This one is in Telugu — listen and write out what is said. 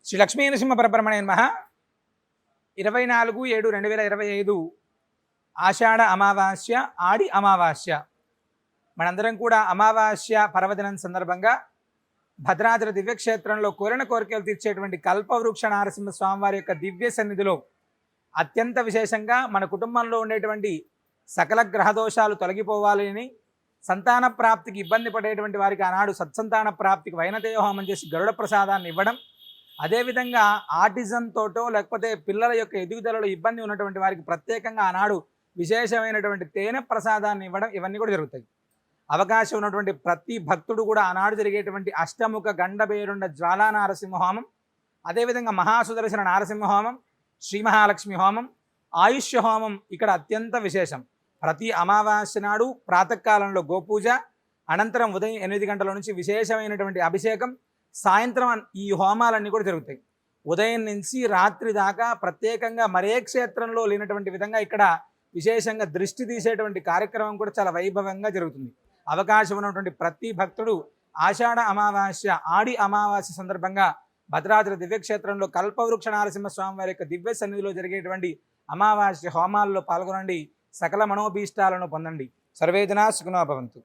శ్రీ లక్ష్మీ నరసింహ పరబ్రహ్మణే నమః. 24/7/2025 ఆషాఢ అమావాస్య, ఆడి అమావాస్య. మనందరం కూడా అమావాస్య పర్వదినం సందర్భంగా భద్రాద్రి దివ్యక్షేత్రంలో కోరిన కోరికలు తీర్చేటువంటి కల్పవృక్ష నారసింహ స్వామివారి యొక్క దివ్య సన్నిధిలో అత్యంత విశేషంగా మన కుటుంబంలో ఉండేటువంటి సకల గ్రహదోషాలు తొలగిపోవాలని, సంతాన ప్రాప్తికి ఇబ్బంది పడేటువంటి వారికి ఆనాడు సత్సంతాన ప్రాప్తికి వైనతేయ హోమం చేసి గరుడ ప్రసాదాన్ని ఇవ్వడం, అదేవిధంగా ఆటిజంతోటో లేకపోతే పిల్లల యొక్క ఎదుగుదలలో ఇబ్బంది ఉన్నటువంటి వారికి ప్రత్యేకంగా ఆనాడు విశేషమైనటువంటి తేనె ప్రసాదాన్ని ఇవ్వడం, ఇవన్నీ కూడా జరుగుతాయి. అవకాశం ఉన్నటువంటి ప్రతి భక్తుడు కూడా ఆనాడు జరిగేటువంటి అష్టముఖ గండబేరుండ జ్వాలా నారసింహ హోమం, అదేవిధంగా మహాసుదర్శన నారసింహ హోమం, శ్రీ మహాలక్ష్మి హోమం, ఆయుష్య హోమం ఇక్కడ అత్యంత విశేషం. ప్రతి అమావాస్య నాడు ప్రాతకాలంలో గోపూజ, అనంతరం ఉదయం 8 గంటల నుంచి విశేషమైనటువంటి అభిషేకం, సాయంత్రం ఈ హోమాలన్నీ కూడా జరుగుతాయి. ఉదయం నుంచి రాత్రి దాకా ప్రత్యేకంగా మరే క్షేత్రంలో లేనటువంటి విధంగా ఇక్కడ విశేషంగా దృష్టి తీసేటువంటి కార్యక్రమం కూడా చాలా వైభవంగా జరుగుతుంది. అవకాశం ఉన్నటువంటి ప్రతి భక్తుడు ఆషాఢ అమావాస్య, ఆడి అమావాస్య సందర్భంగా భద్రాద్రి దివ్యక్షేత్రంలో కల్పవృక్ష నారసింహ స్వామి వారి యొక్క దివ్య సన్నిధిలో జరిగేటువంటి అమావాస్య హోమాల్లో పాల్గొనండి. సకల మనోభీష్టాలను పొందండి. సర్వేజనా సుఖినో భవంతు.